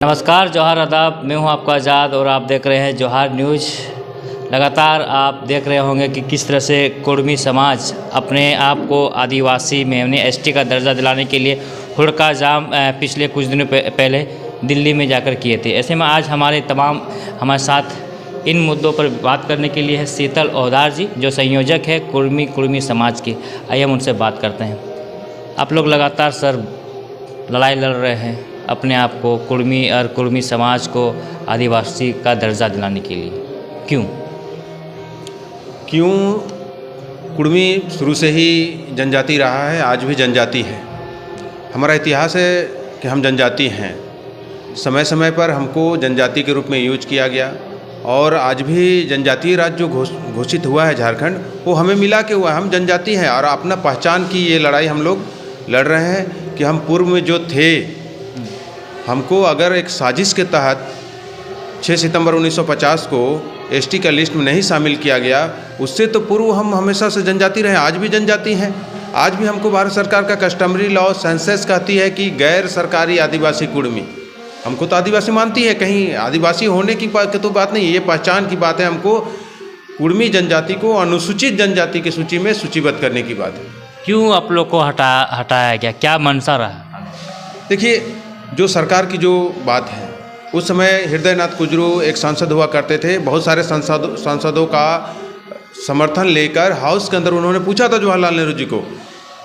नमस्कार, जोहार आदाब। मैं हूं आपका आज़ाद और आप देख रहे हैं जोहार न्यूज़। लगातार आप देख रहे होंगे कि किस तरह से कुर्मी समाज अपने आप को आदिवासी में यानी एसटी का दर्जा दिलाने के लिए हुड़का जाम पिछले कुछ दिनों पहले दिल्ली में जाकर किए थे। ऐसे में आज हमारे साथ इन मुद्दों पर बात करने के लिए है शीतल ओहदार जी, जो संयोजक है कुर्मी समाज की। आइए हम उनसे बात करते हैं। आप लोग लगातार सर लड़ाई लड़ रहे हैं अपने आप को कुर्मी समाज को आदिवासी का दर्जा दिलाने के लिए, क्यों? कुर्मी शुरू से ही जनजाति रहा है, आज भी जनजाति है। हमारा इतिहास है कि हम जनजाति हैं। समय समय पर हमको जनजाति के रूप में यूज किया गया और आज भी जनजातीय राज्य जो घोषित हुआ है झारखंड, वो हमें मिला के हुआ। हम जनजाति हैं और अपना पहचान की ये लड़ाई हम लोग लड़ रहे हैं कि हम पूर्व में जो थे, हमको अगर एक साजिश के तहत 6 सितंबर 1950 को एसटी का लिस्ट में नहीं शामिल किया गया, उससे तो पूर्व हम हमेशा से जनजाति रहे, आज भी जनजाति हैं। आज भी हमको भारत सरकार का कस्टमरी लॉ सेंसस कहती है कि गैर सरकारी आदिवासी कुर्मी। हमको तो आदिवासी मानती है, कहीं आदिवासी होने की तो बात नहीं है, ये पहचान की बात है। हमको कुर्मी जनजाति को अनुसूचित जनजाति की सूची में सूचीबद्ध करने की बात है। क्यों आप लोग को हटाया गया, क्या मंशा रहा? देखिए, जो सरकार की जो बात है, उस समय हृदयनाथ कुजरू एक सांसद हुआ करते थे। बहुत सारे सांसदों का समर्थन लेकर हाउस के अंदर उन्होंने पूछा था जवाहरलाल नेहरू जी को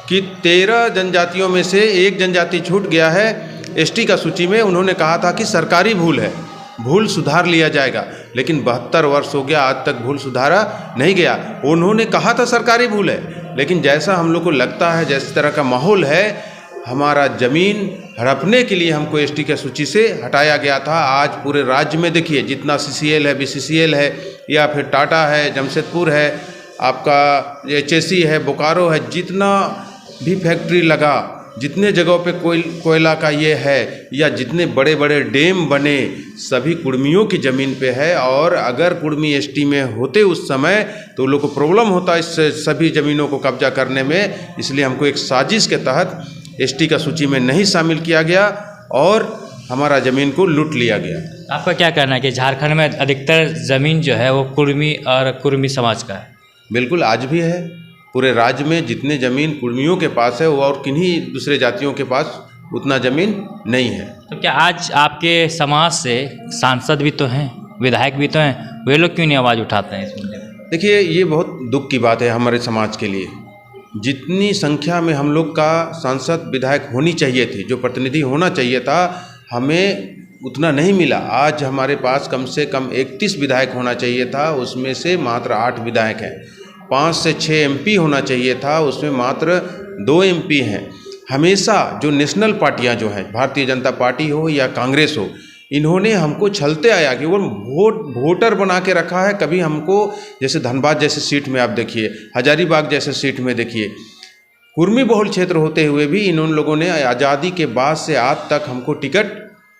कि 13 जनजातियों में से एक जनजाति छूट गया है एसटी का सूची में। उन्होंने कहा था कि सरकारी भूल है, भूल सुधार लिया जाएगा, लेकिन 72 वर्ष हो गया, आज तक भूल सुधारा नहीं गया। उन्होंने कहा था सरकारी भूल है, लेकिन जैसा हम लोग को लगता है, जिस तरह का माहौल है, हमारा ज़मीन हड़पने के लिए हमको एसटी की सूची से हटाया गया था। आज पूरे राज्य में देखिए, जितना सीसीएल है, बीसीसीएल है, या फिर टाटा है, जमशेदपुर है, आपका एचएससी है, बोकारो है, जितना भी फैक्ट्री लगा, जितने जगहों पे कोयला का ये है, या जितने बड़े बड़े डैम बने, सभी कुर्मियों की ज़मीन पे है। और अगर कुर्मी एसटी में होते उस समय तो लोग को प्रॉब्लम होता इस सभी ज़मीनों को कब्जा करने में। इसलिए हमको एक साजिश के तहत एसटी का सूची में नहीं शामिल किया गया और हमारा ज़मीन को लूट लिया गया। आपका क्या कहना है कि झारखंड में अधिकतर ज़मीन जो है वो कुर्मी समाज का है? बिल्कुल, आज भी है। पूरे राज्य में जितने ज़मीन कुर्मियों के पास है, वो और किन्हीं दूसरे जातियों के पास उतना ज़मीन नहीं है। तो क्या आज आपके समाज से सांसद भी तो हैं, विधायक भी तो हैं, वे लोग क्यों नहीं आवाज़ उठाते हैं इस मुद्दे पर? देखिए, ये बहुत दुख की बात है हमारे समाज के लिए। जितनी संख्या में हम लोग का सांसद विधायक होनी चाहिए थी, जो प्रतिनिधि होना चाहिए था, हमें उतना नहीं मिला। आज हमारे पास कम से कम 31 विधायक होना चाहिए था, उसमें से मात्र 8 विधायक हैं। 5 से 6 एमपी होना चाहिए था, उसमें मात्र 2 एमपी हैं। हमेशा जो नेशनल पार्टियां जो हैं, भारतीय जनता पार्टी हो या कांग्रेस हो, इन्होंने हमको छलते आया कि वो वोटर बना के रखा है। कभी हमको, जैसे धनबाद जैसे सीट में आप देखिए, हजारीबाग जैसे सीट में देखिए, कुर्मी बहुल क्षेत्र होते हुए भी इन लोगों ने आज़ादी के बाद से आज तक हमको टिकट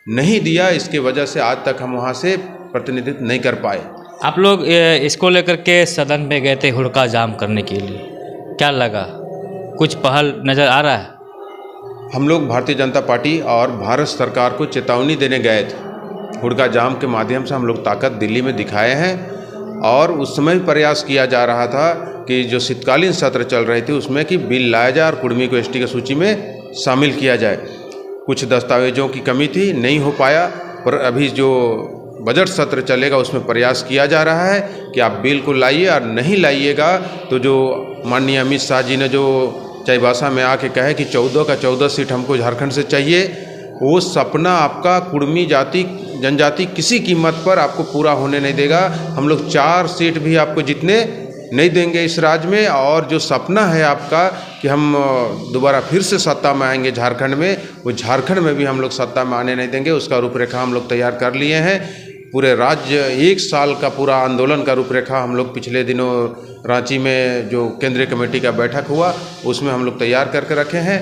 नहीं दिया। इसके वजह से आज तक हम वहाँ से प्रतिनिधित्व नहीं कर पाए। आप लोग इसको लेकर के सदन में गए थे हुड़का जाम करने के लिए, क्या लगा, कुछ पहल नज़र आ रहा है? हम लोग भारतीय जनता पार्टी और भारत सरकार को चेतावनी देने गए थे। हुड़का जाम के माध्यम से हम लोग ताकत दिल्ली में दिखाए हैं और उस समय प्रयास किया जा रहा था कि जो शीतकालीन सत्र चल रहे थे उसमें कि बिल लाया जाए और कुर्मी को एसटी की सूची में शामिल किया जाए। कुछ दस्तावेजों की कमी थी, नहीं हो पाया, पर अभी जो बजट सत्र चलेगा उसमें प्रयास किया जा रहा है कि आप बिल को लाइए, और नहीं लाइएगा तो जो माननीय अमित शाह जी ने जो चाईबासा में आके कहे कि 14 का 14 सीट हमको झारखंड से चाहिए, वो सपना आपका कुर्मी जनजाति किसी कीमत पर आपको पूरा होने नहीं देगा। हम लोग 4 सीट भी आपको जितने नहीं देंगे इस राज्य में। और जो सपना है आपका कि हम दोबारा फिर से सत्ता में आएंगे झारखंड में, वो झारखंड में भी हम लोग सत्ता में आने नहीं देंगे। उसका रूपरेखा हम लोग तैयार कर लिए हैं। पूरे राज्य 1 साल का पूरा आंदोलन का रूपरेखा हम लोग पिछले दिनों रांची में जो केंद्रीय कमेटी का बैठक हुआ, उसमें हम लोग तैयार करके रखे हैं।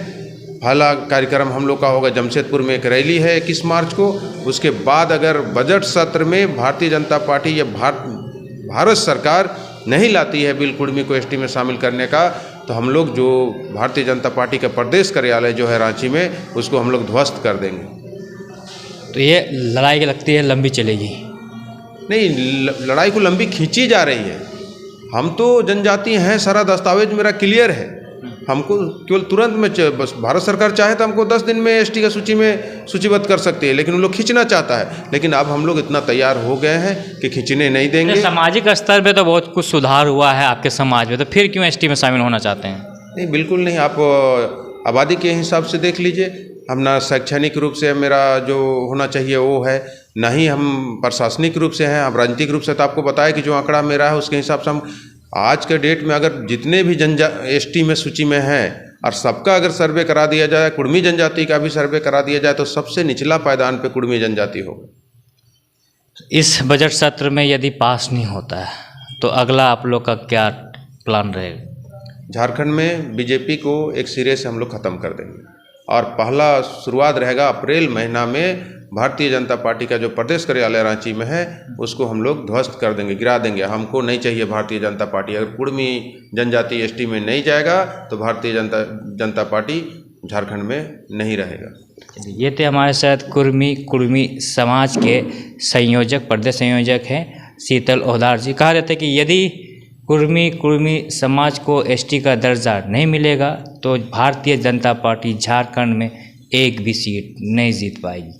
पहला कार्यक्रम हम लोग का होगा जमशेदपुर में, एक रैली है 21 मार्च को। उसके बाद अगर बजट सत्र में भारतीय जनता पार्टी या भारत सरकार नहीं लाती है बिल कुर्मी को एसटी में शामिल करने का, तो हम लोग जो भारतीय जनता पार्टी का प्रदेश कार्यालय जो है रांची में, उसको हम लोग ध्वस्त कर देंगे। तो ये लड़ाई की लगती है लंबी चलेगी। नहीं, लड़ाई को लंबी खींची जा रही है। हम तो जनजाति हैं, सारा दस्तावेज मेरा क्लियर है। हमको केवल तुरंत में बस भारत सरकार चाहे तो हमको 10 दिन में एसटी का सूची में सूचीबद्ध कर सकती है, लेकिन उन लोग खींचना चाहता है। लेकिन अब हम लोग इतना तैयार हो गए हैं कि खींचने नहीं देंगे। सामाजिक स्तर पे तो बहुत कुछ सुधार हुआ है आपके समाज में, तो फिर क्यों एसटी में शामिल होना चाहते हैं? नहीं, बिल्कुल नहीं। आप आबादी के हिसाब से देख लीजिए। हम ना शैक्षणिक रूप से मेरा जो होना चाहिए वो है, ना ही हम प्रशासनिक रूप से हैं। हम राजनीतिक रूप से तो आपको बताया कि जो आंकड़ा मेरा है उसके हिसाब से हम आज के डेट में अगर जितने भी एसटी में सूची में हैं और सबका अगर सर्वे करा दिया जाए, कुड़मी जनजाति का भी सर्वे करा दिया जाए, तो सबसे निचला पायदान पे कुड़मी जनजाति होगा। इस बजट सत्र में यदि पास नहीं होता है तो अगला आप लोग का क्या प्लान रहेगा? झारखंड में बीजेपी को एक सिरे से हम लोग ख़त्म कर देंगे और पहला शुरुआत रहेगा अप्रैल महीना में। भारतीय जनता पार्टी का जो प्रदेश कार्यालय रांची में है उसको हम लोग ध्वस्त कर देंगे, गिरा देंगे। हमको नहीं चाहिए भारतीय जनता पार्टी। अगर कुड़मी जनजाति एसटी में नहीं जाएगा तो भारतीय जनता पार्टी झारखंड में नहीं रहेगा। ये थे हमारे साथ कुड़मी समाज के संयोजक, प्रदेश संयोजक हैं शीतल ओहदार जी। कहा जाता है कि यदि कुड़मी समाज को एसटी का दर्जा नहीं मिलेगा तो भारतीय जनता पार्टी झारखंड में एक भी सीट नहीं जीत पाएगी।